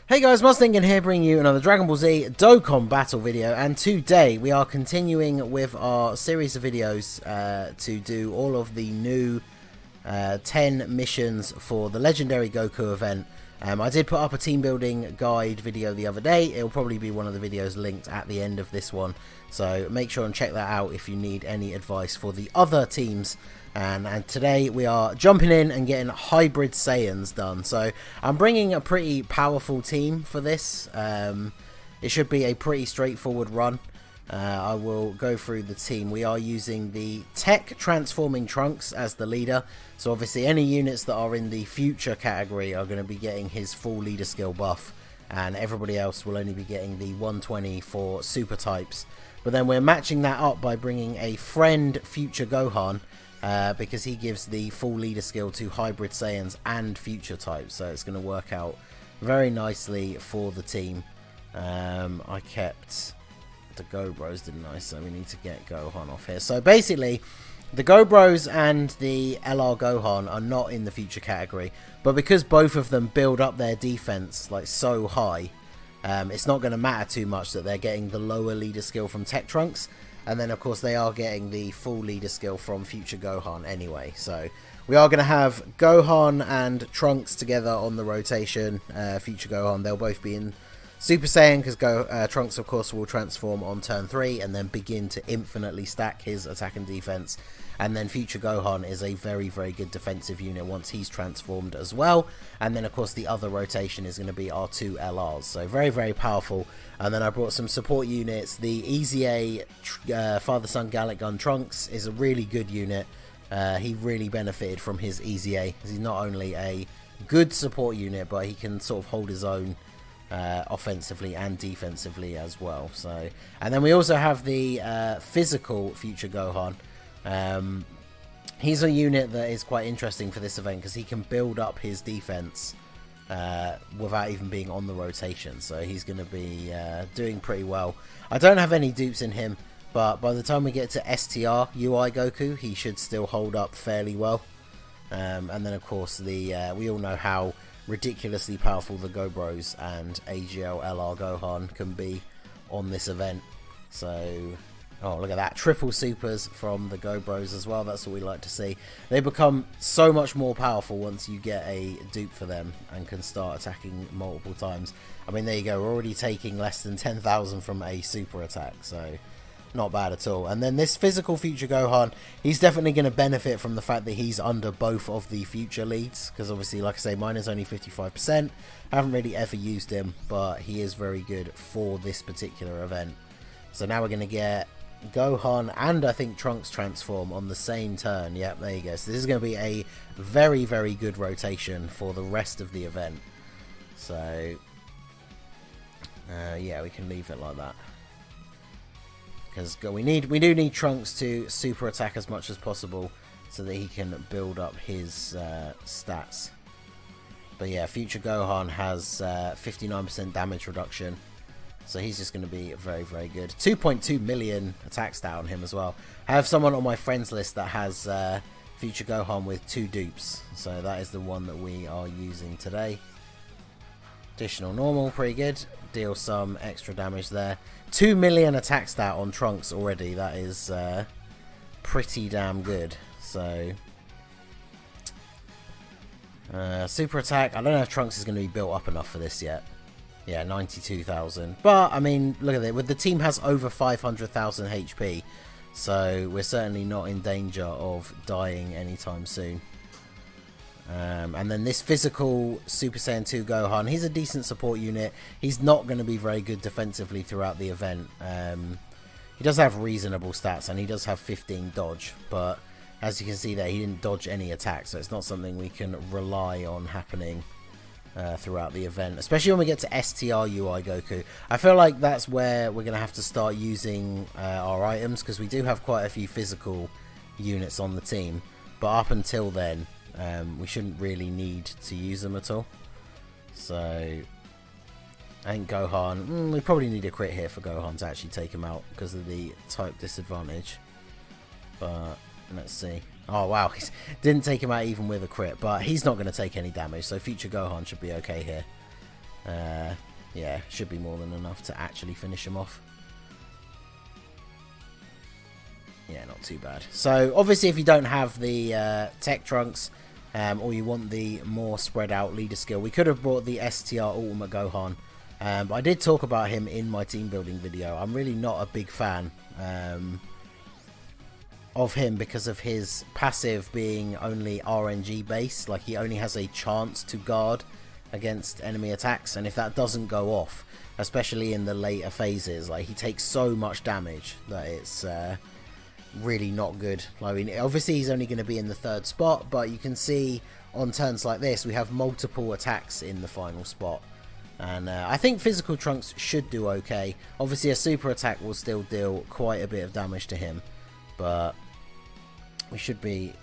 Hey guys, Ningen here, bringing you another Dragon Ball Z Dokkan battle video, and today we are continuing with our series of videos to do all of the new 10 missions for the Legendary Goku event. I did put up a team building guide video the other day. It'll probably be one of the videos linked at the end of this one, so make sure and check that out if you need any advice for the other teams. And today we are jumping in and getting hybrid Saiyans done. So I'm bringing a pretty powerful team for this. It should be a pretty straightforward run. I will go through the team. We are using the Tech Transforming Trunks as the leader. So obviously any units that are in the future category are going to be getting his full leader skill buff. And everybody else will only be getting the 120 for super types. But then we're matching that up by bringing a friend Future Gohan. Because he gives the full leader skill to hybrid Saiyans and future types, so it's going to work out very nicely for the team. I kept the Go Bros, didn't I? So we need to get Gohan off here. So basically, the Go Bros and the LR Gohan are not in the future category, but because both of them build up their defense like so high, it's not going to matter too much that they're getting the lower leader skill from Tech Trunks. And then, of course, they are getting the full leader skill from Future Gohan anyway. So, we are going to have Gohan and Trunks together on the rotation. Future Gohan, they'll both be in Super Saiyan, because Trunks, of course, will transform on turn 3 and then begin to infinitely stack his attack and defense. And then Future Gohan is a very, very good defensive unit once he's transformed as well. And then, of course, the other rotation is going to be our two LRs. So, very, very powerful. And then I brought some support units. The Easy A Father-Son Gallic Gun Trunks is a really good unit. He really benefited from his Easy A, because he's not only a good support unit, but he can sort of hold his own offensively and defensively as well. So, and then we also have the physical Future Gohan. He's a unit that is quite interesting for this event because he can build up his defense without even being on the rotation, so he's going to be doing pretty well. I don't have any dupes in him, but by the time we get to STR UI Goku, he should still hold up fairly well. And then of course we all know how ridiculously powerful the Go Bros and AGL LR Gohan can be on this event. So, oh, look at that. Triple supers from the Go Bros as well. That's what we like to see. They become so much more powerful once you get a dupe for them and can start attacking multiple times. I mean, there you go. We're already taking less than 10,000 from a super attack, so not bad at all. And then this physical Future Gohan, he's definitely going to benefit from the fact that he's under both of the future leads, because obviously, like I say, mine is only 55%. I haven't really ever used him, but he is very good for this particular event. So now we're going to get Gohan and I think Trunks transform on the same turn. Yep, there you go. So this is going to be a very, very good rotation for the rest of the event. So yeah, we can leave it like that, because we do need Trunks to super attack as much as possible so that he can build up his stats. But yeah, Future Gohan has 59% damage reduction. So he's just going to be very, very good. 2.2 million attack stat on him as well. I have someone on my friends list that has Future Gohan with 2 dupes. So that is the one that we are using today. Additional normal, pretty good. Deal some extra damage there. 2 million attack stat on Trunks already. That is pretty damn good. So super attack. I don't know if Trunks is going to be built up enough for this yet. Yeah, 92,000. But, I mean, look at it. The team has over 500,000 HP. So, we're certainly not in danger of dying anytime soon. And then this physical Super Saiyan 2 Gohan, he's a decent support unit. He's not going to be very good defensively throughout the event. He does have reasonable stats, and he does have 15 dodge. But, as you can see there, he didn't dodge any attacks. So, it's not something we can rely on happening throughout the event, especially when we get to STR UI Goku. I feel like that's where we're going to have to start using our items, because we do have quite a few physical units on the team, but up until then we shouldn't really need to use them at all. So I think Gohan, we probably need a crit here for Gohan to actually take him out because of the type disadvantage, but let's see. Oh wow, he didn't take him out even with a crit, but he's not going to take any damage, so Future Gohan should be okay here. Yeah, should be more than enough to actually finish him off. Yeah, not too bad. So, obviously, if you don't have the Tech Trunks, or you want the more spread out leader skill, we could have brought the STR Ultimate Gohan. But I did talk about him in my team building video. I'm really not a big fan of him because of his passive being only RNG based. Like, he only has a chance to guard against enemy attacks, and if that doesn't go off, especially in the later phases, like, he takes so much damage that it's really not good. I mean, obviously he's only going to be in the 3rd spot, but you can see on turns like this we have multiple attacks in the final spot, and I think physical Trunks should do okay. Obviously a super attack will still deal quite a bit of damage to him, but we should be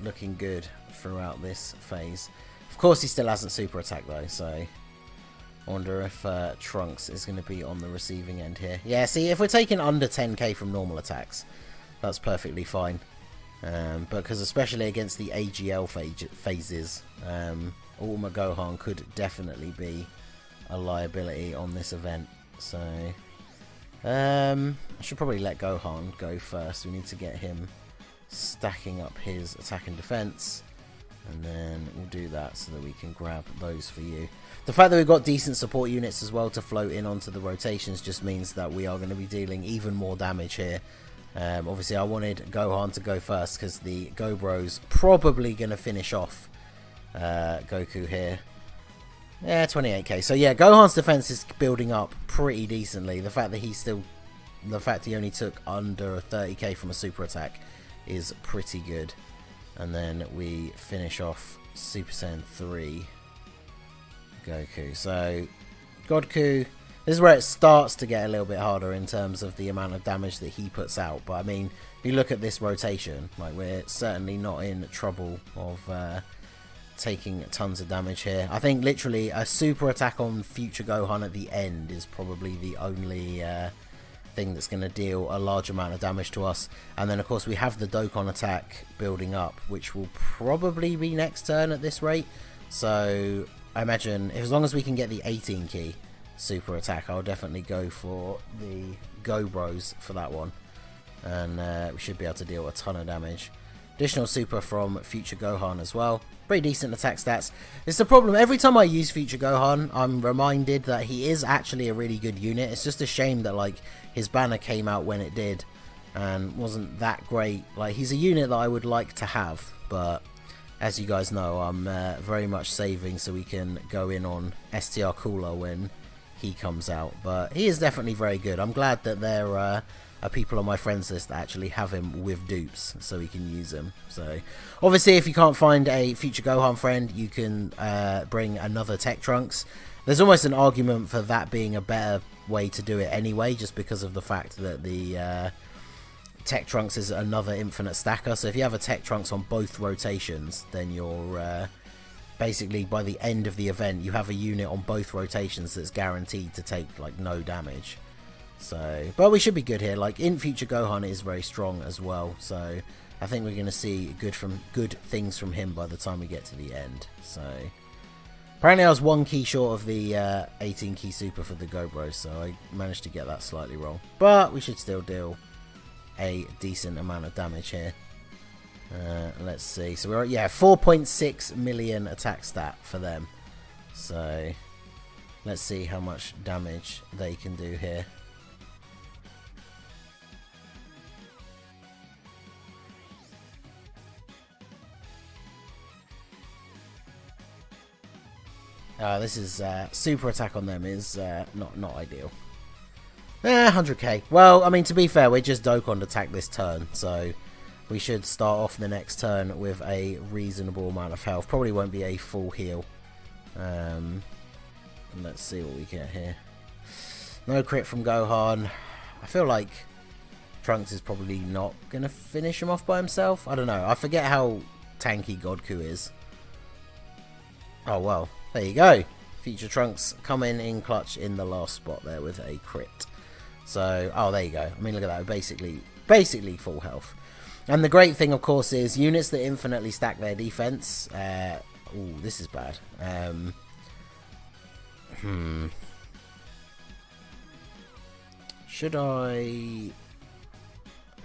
looking good throughout this phase. Of course, he still hasn't super attack though, so I wonder if Trunks is going to be on the receiving end here. Yeah, see, if we're taking under 10k from normal attacks, that's perfectly fine. Because especially against the AGL phases, Ultimate Gohan could definitely be a liability on this event. So I should probably let Gohan go first. We need to get him stacking up his attack and defense, and then we'll do that so that we can grab those for you. The fact that we've got decent support units as well to float in onto the rotations just means that we are going to be dealing even more damage here. Obviously I wanted Gohan to go first because the Gobro's probably going to finish off Goku here. Yeah, 28k. So yeah, Gohan's defense is building up pretty decently. The fact that he only took under 30k from a super attack is pretty good. And then we finish off Super Saiyan 3 Goku. So Goku, this is where it starts to get a little bit harder in terms of the amount of damage that he puts out. But I mean, if you look at this rotation, like, we're certainly not in trouble of taking tons of damage here. I think literally a super attack on future Gohan at the end is probably the only thing that's going to deal a large amount of damage to us. And then of course we have the Dokkan attack building up, which will probably be next turn at this rate. So I imagine as long as we can get the 18 key super attack, I'll definitely go for the Gobros for that one, and we should be able to deal a ton of damage. Additional super from future Gohan as well. Pretty decent attack stats. It's the problem, every time I use future Gohan, I'm reminded that he is actually a really good unit. It's just a shame that, like, his banner came out when it did and wasn't that great. Like, he's a unit that I would like to have, but as you guys know, I'm very much saving so we can go in on STR Cooler when he comes out. But he is definitely very good. I'm glad that there are people on my friends list that actually have him with dupes so we can use him. So obviously if you can't find a future Gohan friend, you can bring another Tech Trunks. There's almost an argument for that being a better way to do it anyway, just because of the fact that the Tech Trunks is another infinite stacker. So if you have a Tech Trunks on both rotations, then you're basically, by the end of the event, you have a unit on both rotations that's guaranteed to take, like, no damage. So, but we should be good here. Like, in future Gohan is very strong as well, so I think we're going to see good things from him by the time we get to the end. So apparently I was 1 key short of the 18 key super for the Gobro, so I managed to get that slightly wrong, but we should still deal a decent amount of damage here. Let's see, so we're at, yeah, 4.6 million attack stat for them, so let's see how much damage they can do here. This is super attack on them is not ideal. 100k. Well, I mean, to be fair, we're just Dokkan attack this turn, so we should start off the next turn with a reasonable amount of health. Probably won't be a full heal. Let's see what we get here. No crit from Gohan. I feel like Trunks is probably not going to finish him off by himself. I don't know. I forget how tanky GOKU is. Oh, well. There you go. Future Trunks coming in clutch in the last spot there with a crit. So, oh, there you go. I mean, look at that. Basically full health. And the great thing, of course, is units that infinitely stack their defense. Ooh, this is bad. Should I...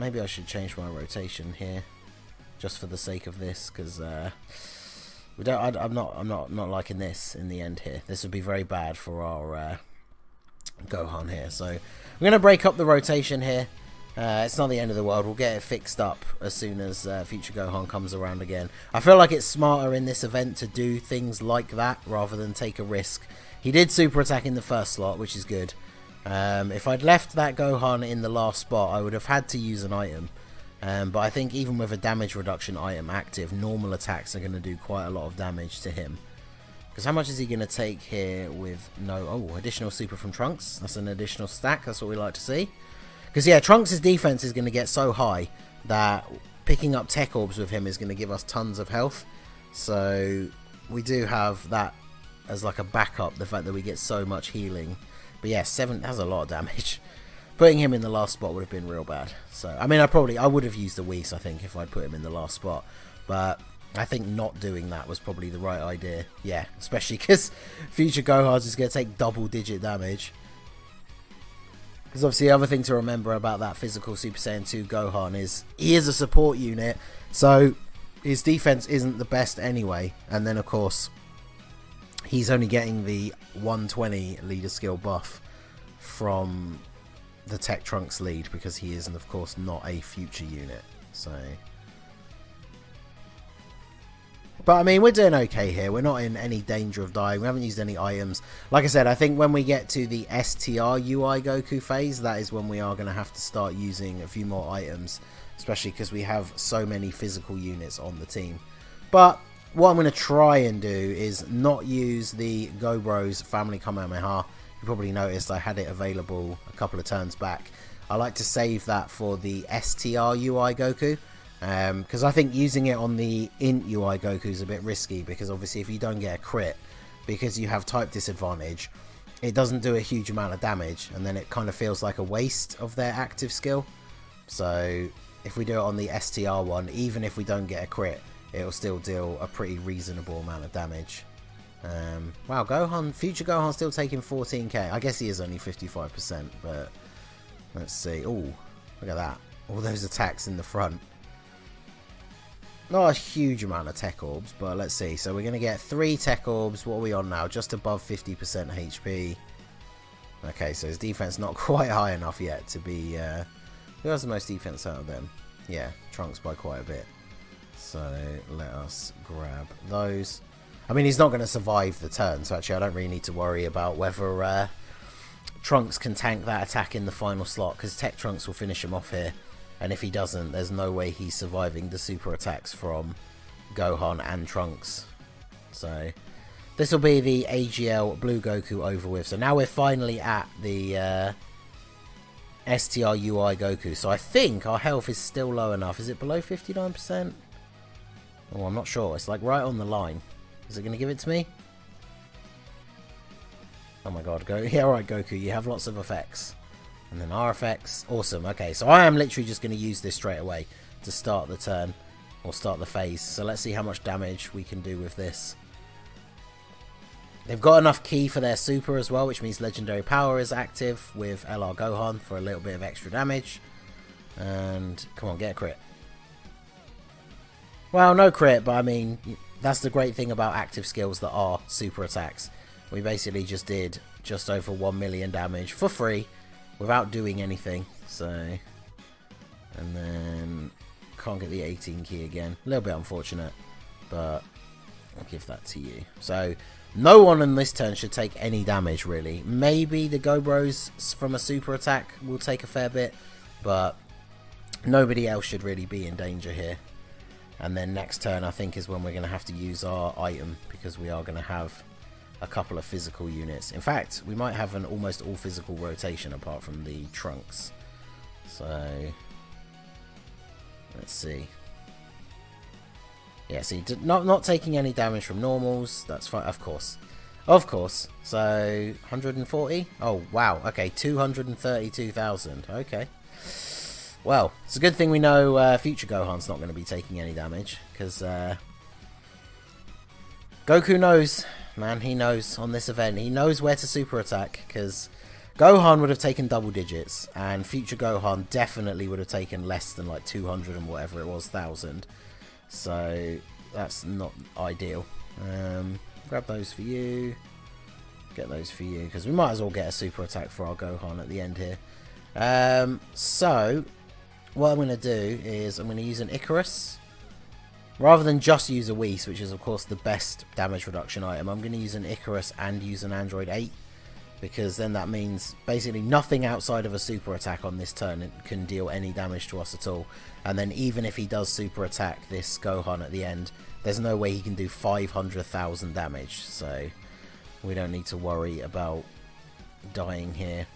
Maybe I should change my rotation here, just for the sake of this, because we don't. I'm not liking this in the end here. This would be very bad for our Gohan here. So we're gonna break up the rotation here. It's not the end of the world. We'll get it fixed up as soon as Future Gohan comes around again. I feel like it's smarter in this event to do things like that rather than take a risk. He did super attack in the first slot, which is good. If I'd left that Gohan in the last spot, I would have had to use an item. But I think even with a damage reduction item active, normal attacks are going to do quite a lot of damage to him. Because how much is he going to take here with no... Oh, additional super from Trunks. That's an additional stack. That's what we like to see. Because, yeah, Trunks' defense is going to get so high that picking up Tech Orbs with him is going to give us tons of health. So we do have that as like a backup, the fact that we get so much healing. But yeah, 7 has a lot of damage. Putting him in the last spot would have been real bad. So, I mean, I would have used the Whis, I think, if I'd put him in the last spot. But I think not doing that was probably the right idea. Yeah, especially because Future Gohan's is going to take double-digit damage. Because obviously the other thing to remember about that physical Super Saiyan 2 Gohan is he is a support unit. So his defense isn't the best anyway. And then, of course, he's only getting the 120 leader skill buff from the Tech Trunks lead because he isn't, of course, not a future unit. So, but I mean, we're doing okay here. We're not in any danger of dying. We haven't used any items. Like I said, I think when we get to the STR UI Goku phase, that is when we are going to have to start using a few more items, especially because we have so many physical units on the team. But what I'm going to try and do is not use the Go Bros Family Kamehameha. You probably noticed I had it available a couple of turns back. I like to save that for the STR UI Goku. Because I think using it on the Int UI Goku is a bit risky. Because obviously if you don't get a crit, because you have type disadvantage, it doesn't do a huge amount of damage. And then it kind of feels like a waste of their active skill. So if we do it on the STR one, even if we don't get a crit, it'll still deal a pretty reasonable amount of damage. Wow, Future Gohan's still taking 14k. I guess he is only 55%, but let's see. Oh, look at that. All those attacks in the front. Not a huge amount of Tech Orbs, but let's see. So we're going to get 3 Tech Orbs. What are we on now? Just above 50% HP. Okay, so his defense not quite high enough yet to be... who has the most defense out of them? Yeah, Trunks by quite a bit. So let us grab those. I mean, he's not going to survive the turn, so actually I don't really need to worry about whether Trunks can tank that attack in the final slot, because Tech Trunks will finish him off here. And if he doesn't, there's no way he's surviving the super attacks from Gohan and Trunks. So this will be the AGL Blue Goku over with. So now we're finally at the STR UI Goku. So I think our health is still low enough. Is it below 59%? Oh, I'm not sure. It's like right on the line. Is it going to give it to me? Oh my god, yeah, alright Goku, you have lots of effects. And then our effects, awesome. Okay, so I am literally just going to use this straight away to start the turn, or start the phase. So let's see how much damage we can do with this. They've got enough ki for their super as well, which means legendary power is active with LR Gohan for a little bit of extra damage. And come on, get a crit. Well, no crit, but I mean, that's the great thing about active skills that are super attacks. We basically just did just over 1 million damage for free without doing anything. So, and then can't get the 18 ki again. A little bit unfortunate, but I'll give that to you. So no one in this turn should take any damage really. Maybe the Go Bros from a super attack will take a fair bit, but nobody else should really be in danger here. And then next turn I think is when we're going to have to use our item, because we are going to have a couple of physical units. In fact, we might have an almost all physical rotation apart from the Trunks. So let's see. Yeah, see, not taking any damage from normals. That's fine, of course. Of course. So 140. Oh wow. Okay, 232,000. Okay. Well, it's a good thing we know Future Gohan's not going to be taking any damage, because Goku knows man. He knows on this event. He knows where to super attack, because Gohan would have taken double digits, and future Gohan definitely would have taken less than like 200 and whatever it was, 1,000. So that's not ideal. Grab those for you. Get those for you, because we might as well get a super attack for our Gohan at the end here. So what I'm going to do is I'm going to use an Icarus. Rather than just use a Whis, which is of course the best damage reduction item, I'm going to use an Icarus and use an Android 8. Because then that means basically nothing outside of a super attack on this turn can deal any damage to us at all. And then even if he does super attack this Gohan at the end, there's no way he can do 500,000 damage. So we don't need to worry about dying here.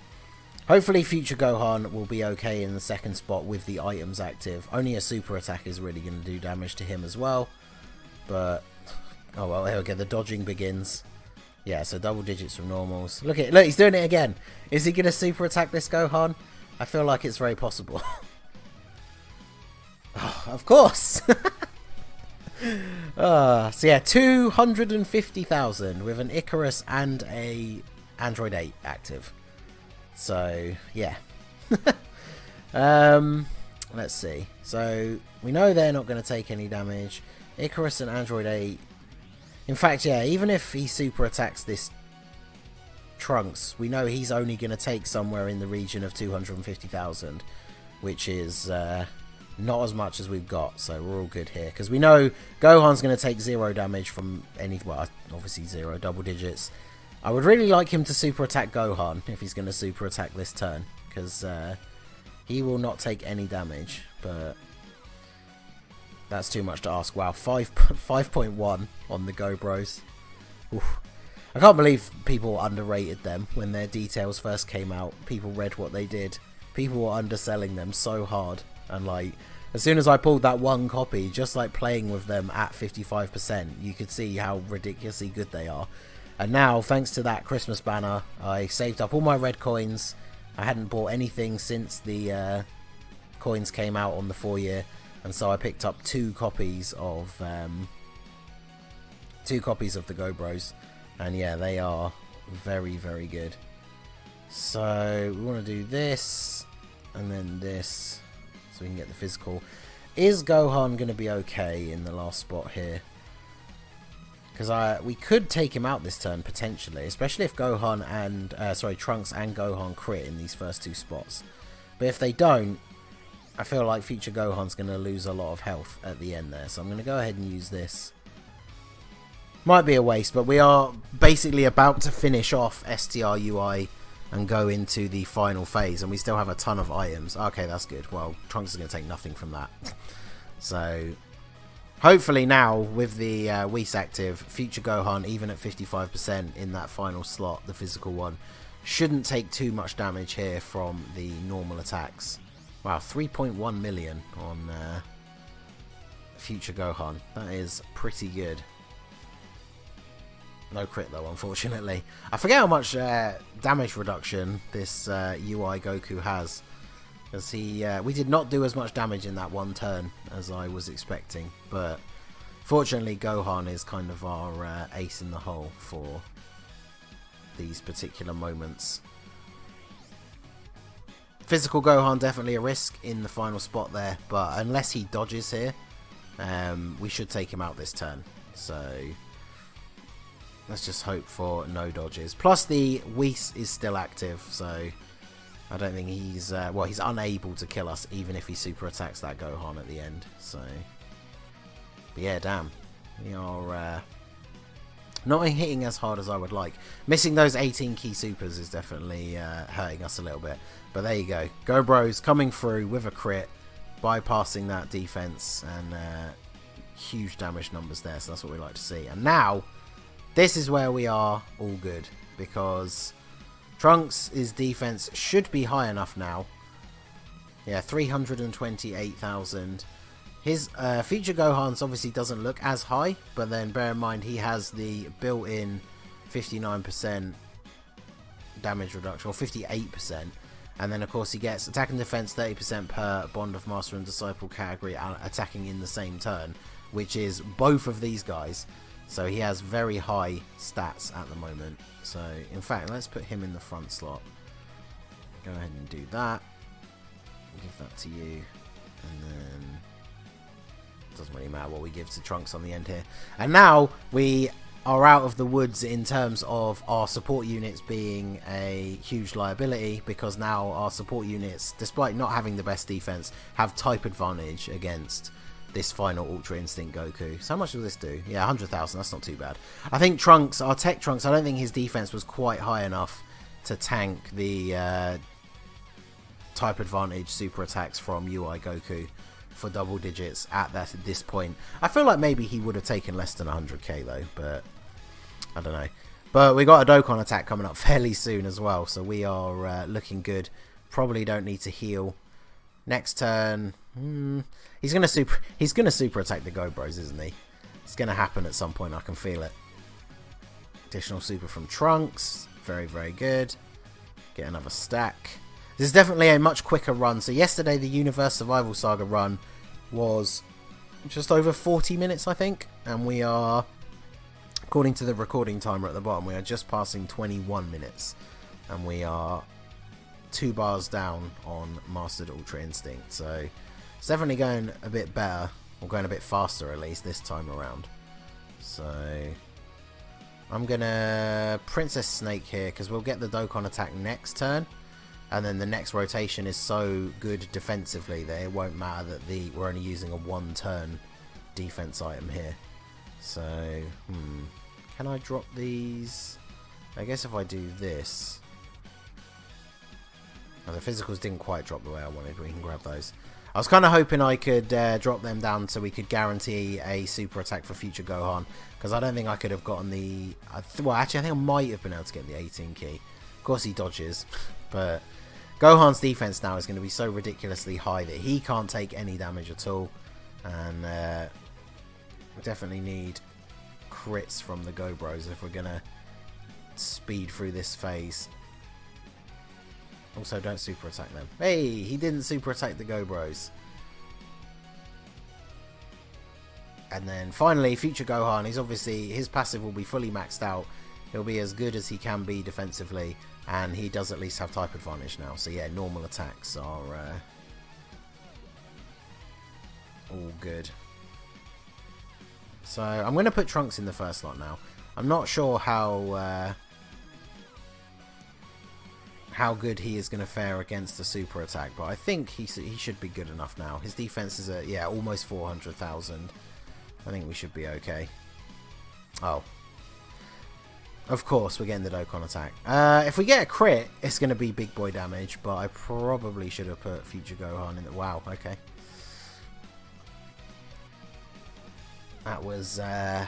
Hopefully future Gohan will be okay in the second spot with the items active. Only a super attack is really going to do damage to him as well. But, oh well, here we go, the dodging begins. Yeah, so double digits from normals. Look, he's doing it again. Is he going to super attack this Gohan? I feel like it's very possible. Oh, of course. So yeah, 250,000 with an Icarus and a Android 8 active. So yeah. Let's see. So we know they're not going to take any damage. Icarus and Android 8. In fact, yeah, even if he super attacks this Trunks, we know he's only going to take somewhere in the region of 250,000, which is not as much as we've got, so we're all good here. Because we know Gohan's going to take 0 damage from any, well, obviously 0, double digits. I would really like him to super attack Gohan if he's going to super attack this turn, because he will not take any damage, but that's too much to ask. Wow, 5.1 on the Go Bros. Oof. I can't believe people underrated them when their details first came out. People read what they did. People were underselling them so hard. And like, as soon as I pulled that one copy, just like playing with them at 55%, you could see how ridiculously good they are. And now, thanks to that Christmas banner, I saved up all my red coins. I hadn't bought anything since the coins came out on the 4-year. And so I picked up 2 copies of the Go Bros, and yeah, they are very, very good. So we want to do this and then this, so we can get the physical. Is Gohan going to be okay in the last spot here? Because we could take him out this turn potentially, especially if Gohan and Trunks and Gohan crit in these first 2 spots. But if they don't, I feel like future Gohan's going to lose a lot of health at the end there. So I'm going to go ahead and use this. Might be a waste, but we are basically about to finish off STR UI and go into the final phase. And we still have a ton of items. Okay, that's good. Well, Trunks is going to take nothing from that. So hopefully now with the Whis active, future Gohan, even at 55% in that final slot, the physical one, shouldn't take too much damage here from the normal attacks. Wow, 3.1 million on future Gohan. That is pretty good. No crit though, unfortunately. I forget how much damage reduction this UI Goku has. Because we did not do as much damage in that one turn as I was expecting. But fortunately Gohan is kind of our ace in the hole for these particular moments. Physical Gohan definitely a risk in the final spot there, but unless he dodges here, we should take him out this turn. So let's just hope for no dodges. Plus the Whis is still active, so I don't think he's well, he's unable to kill us even if he super attacks that Gohan at the end. So, but yeah, damn, we are not hitting as hard as I would like. Missing those 18 key supers is definitely hurting us a little bit. But there you go. Go Bros coming through with a crit, bypassing that defense, and huge damage numbers there. So that's what we like to see. And now, this is where we are all good. Because Trunks' defense should be high enough now. Yeah, 328,000. His future Gohan's obviously doesn't look as high, but then bear in mind he has the built-in 59% damage reduction, or 58%. And then of course he gets attack and defense 30% per Bond of Master and Disciple category attacking in the same turn, which is both of these guys. So he has very high stats at the moment. So, in fact, let's put him in the front slot. Go ahead and do that. Give that to you. And then... doesn't really matter what we give to Trunks on the end here. And now we are out of the woods in terms of our support units being a huge liability, because now our support units, despite not having the best defense, have type advantage against this final Ultra Instinct Goku. So how much will this do? Yeah, 100,000. That's not too bad. I think Trunks, our Tech Trunks, I don't think his defense was quite high enough to tank the type advantage super attacks from UI Goku for double digits at this point. I feel like maybe he would have taken less than 100k though, but I don't know. But we got a Dokkan attack coming up fairly soon as well, so we are looking good. Probably don't need to heal. Next turn, he's gonna super attack the Go Bros, isn't he? It's gonna happen at some point. I can feel it. Additional super from Trunks, very very good. Get another stack. This is definitely a much quicker run. So yesterday the Universe Survival Saga run was just over 40 minutes, I think. And we are, according to the recording timer at the bottom, we are just passing 21 minutes. And we are 2 bars down on Mastered Ultra Instinct. So it's definitely going a bit better, or going a bit faster at least this time around. So I'm going to Princess Snake here, because we'll get the Dokkan attack next turn. And then the next rotation is so good defensively that it won't matter that we're only using a 1-turn defense item here. So, can I drop these? I guess if I do this... Oh, the physicals didn't quite drop the way I wanted, but we can grab those. I was kind of hoping I could drop them down so we could guarantee a super attack for future Gohan. Because I don't think I could have gotten the... well, actually, I think I might have been able to get the 18 key. Of course he dodges, but... Gohan's defense now is going to be so ridiculously high that he can't take any damage at all. And definitely need crits from the Go Bros if we're going to speed through this phase. Also, don't super attack them. Hey, he didn't super attack the Go Bros. And then finally, future Gohan, he's obviously, his passive will be fully maxed out. He'll be as good as he can be defensively. And he does at least have type advantage now. So yeah, normal attacks are all good. So I'm going to put Trunks in the first slot now. I'm not sure how good he is going to fare against the super attack, but I think he should be good enough now. His defense is at, yeah, almost 400,000. I think we should be okay. Oh. Of course, we're getting the Dokkan attack. If we get a crit, it's going to be big boy damage, but I probably should have put future Gohan in the... Wow, okay. That was... I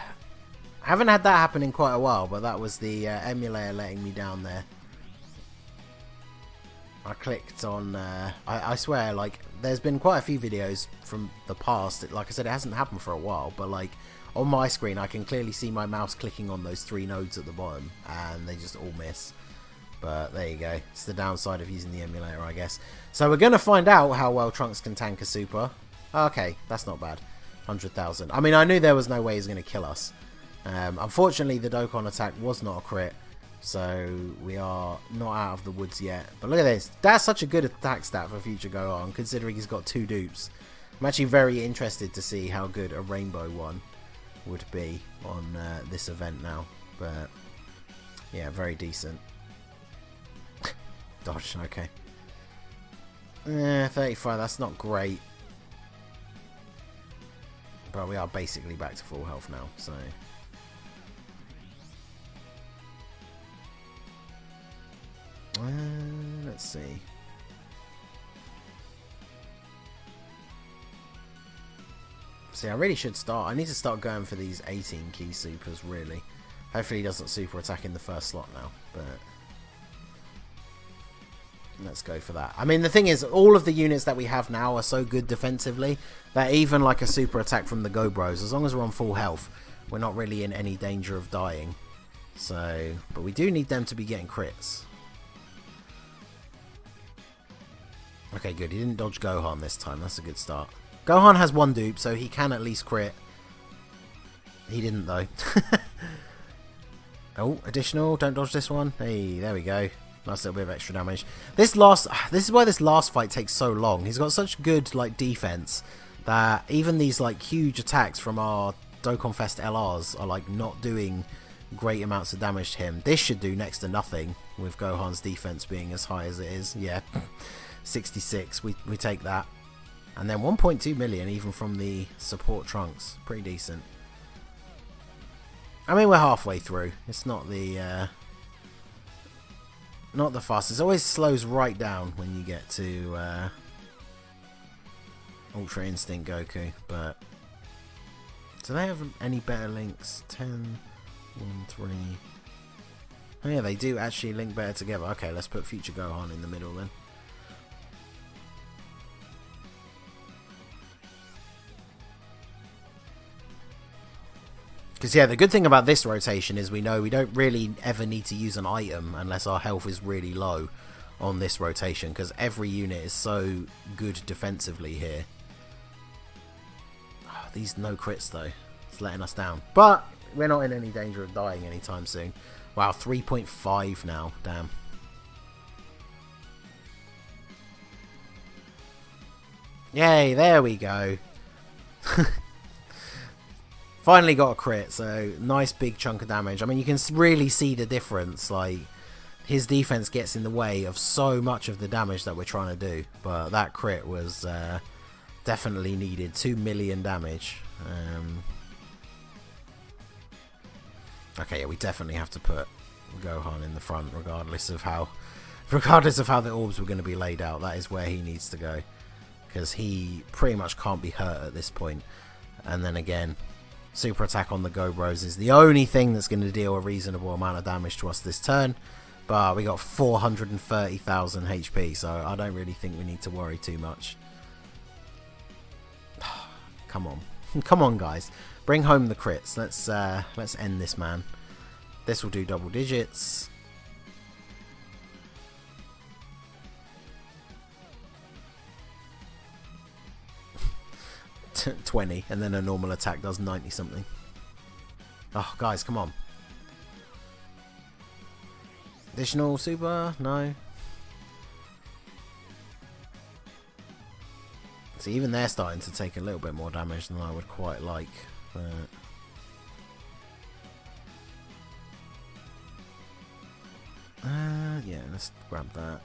haven't had that happen in quite a while, but that was the emulator letting me down there. I clicked on... I swear, like, there's been quite a few videos from the past. Like I said, it hasn't happened for a while, but, like... On my screen, I can clearly see my mouse clicking on those 3 nodes at the bottom, and they just all miss. But there you go. It's the downside of using the emulator, I guess. So we're going to find out how well Trunks can tank a super. Okay, that's not bad. 100,000. I mean, I knew there was no way he was going to kill us. Unfortunately, the Dokkan attack was not a crit, so we are not out of the woods yet. But look at this. That's such a good attack stat for future Gohan, considering he's got 2 dupes. I'm actually very interested to see how good a rainbow one would be on this event now, but yeah, very decent. Dodge, okay. 35, that's not great, but we are basically back to full health now, so let's see. See, I really should start. I need to start going for these 18 key supers, really. Hopefully he doesn't super attack in the first slot now, but let's go for that. I mean, the thing is, all of the units that we have now are so good defensively that even like a super attack from the Go Bros, as long as we're on full health, we're not really in any danger of dying. So, but we do need them to be getting crits. Okay, good. He didn't dodge Gohan this time. That's a good start. Gohan has 1 dupe, so he can at least crit. He didn't though. Oh, additional. Don't dodge this one. Hey, there we go. Nice little bit of extra damage. This is why this last fight takes so long. He's got such good like defense that even these like huge attacks from our Dokkan Fest LRs are like not doing great amounts of damage to him. This should do next to nothing with Gohan's defense being as high as it is. Yeah, 66. We take that. And then 1.2 million even from the support trunks. Pretty decent. I mean, we're halfway through. It's not the fastest. It always slows right down when you get to Ultra Instinct Goku. But do they have any better links? 10, 1, 3. Oh yeah, they do actually link better together. Okay, let's put Future Gohan in the middle then. Because yeah, the good thing about this rotation is we know we don't really ever need to use an item unless our health is really low on this rotation, because every unit is so good defensively here. Oh, these no crits though, it's letting us down. But we're not in any danger of dying anytime soon. Wow, 3.5 now, damn. Yay, there we go. Finally got a crit, so nice big chunk of damage. I mean, you can really see the difference. Like, his defense gets in the way of so much of the damage that we're trying to do. But that crit was definitely needed. 2 million damage. Okay, yeah, we definitely have to put Gohan in the front, regardless of how the orbs were going to be laid out. That is where he needs to go, because he pretty much can't be hurt at this point. And then again, super attack on the Go Bros is the only thing that's going to deal a reasonable amount of damage to us this turn. But we got 430,000 HP, so I don't really think we need to worry too much. Come on. Come on, guys. Bring home the crits. Let's end this man. This will do double digits. 20, and then a normal attack does 90 something. Oh, guys, come on. Additional super? No. See, even they're starting to take a little bit more damage than I would quite like. But yeah, let's grab that.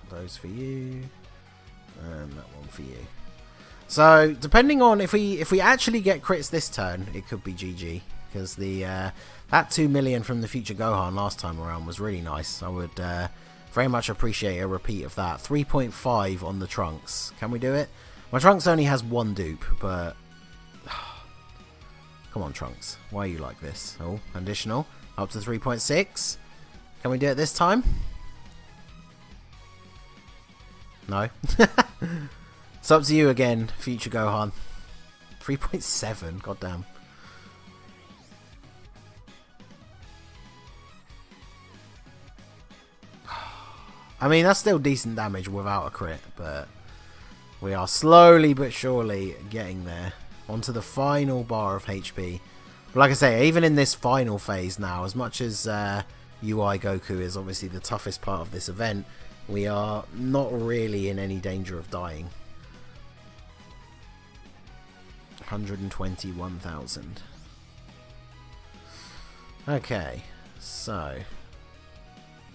Those for you, and that one for you. So, depending on if we actually get crits this turn, it could be GG, because the that 2 million from the Future Gohan last time around was really nice. I would very much appreciate a repeat of that. 3.5 on the Trunks. Can we do it? My Trunks only has one dupe, but come on, Trunks. Why are you like this? Oh, additional up to 3.6. Can we do it this time? No. It's up to you again, Future Gohan. 3.7, goddamn. I mean, that's still decent damage without a crit, but we are slowly but surely getting there. Onto the final bar of HP. But like I say, even in this final phase now, as much as UI Goku is obviously the toughest part of this event, we are not really in any danger of dying. 121,000. Okay, so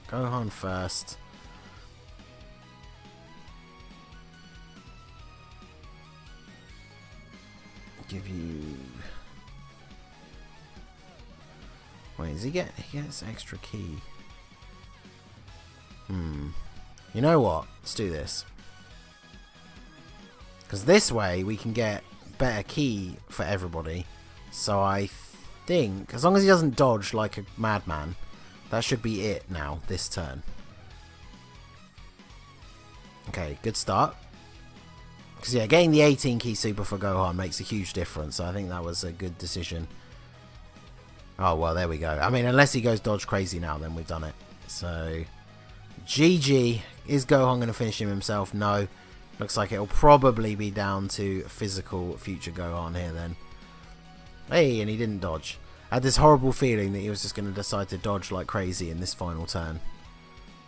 Gohan first. Give you. Wait, does he get? He gets extra key. You know what? Let's do this. Because this way we can get better key for everybody. So I think, as long as he doesn't dodge like a madman, that should be it now, this turn. Okay, good start. Because yeah, getting the 18 key super for Gohan makes a huge difference. So I think that was a good decision. Oh, well, there we go. I mean, unless he goes dodge crazy now, then we've done it. So, GG. Is Gohan going to finish him himself? No. Looks like it'll probably be down to physical Future Gohan here then. Hey, and he didn't dodge. I had this horrible feeling that he was just going to decide to dodge like crazy in this final turn.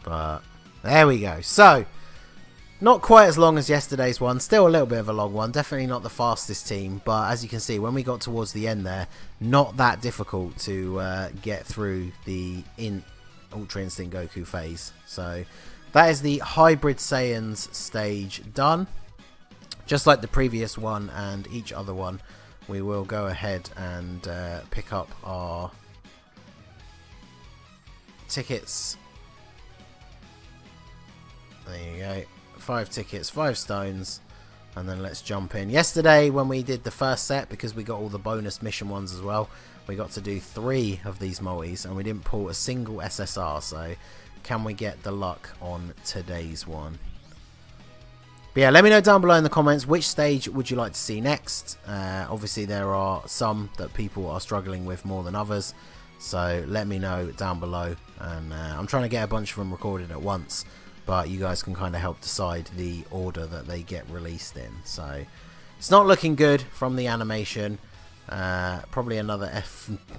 But there we go. So, not quite as long as yesterday's one. Still a little bit of a long one. Definitely not the fastest team. But as you can see, when we got towards the end there, not that difficult to get through the Ultra Instinct Goku phase. So, that is the Hybrid Saiyans stage done. Just like the previous one and each other one, we will go ahead and pick up our tickets. There you go. 5 tickets, 5 stones, and then let's jump in. Yesterday when we did the first set, because we got all the bonus mission ones as well, we got to do 3 of these multis and we didn't pull a single SSR, so can we get the luck on today's one? But yeah, let me know down below in the comments which stage would you like to see next. Obviously there are some that people are struggling with more than others, so let me know down below, and I'm trying to get a bunch of them recorded at once, but you guys can kind of help decide the order that they get released in. So it's not looking good from the animation. Probably another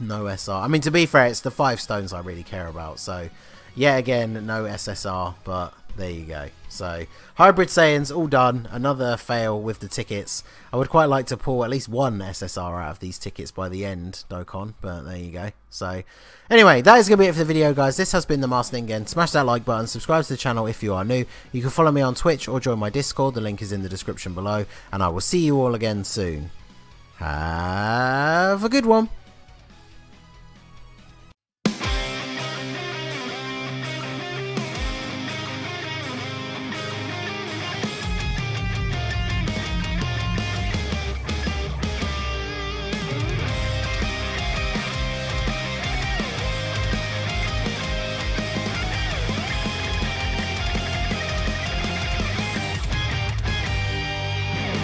no SR. I mean, to be fair, it's the 5 stones I really care about, so yeah, again, no SSR, but there you go. So Hybrid Saiyans all done. Another fail with the tickets. I would quite like to pull at least 1 SSR out of these tickets by the end, Dokkan, but there you go. So anyway, that is going to be it for the video, guys. This has been the Master Ningen. Smash that like button, subscribe to the channel if you are new. You can follow me on Twitch or join my Discord. The link is in the description below, and I will see you all again soon. Have a good one.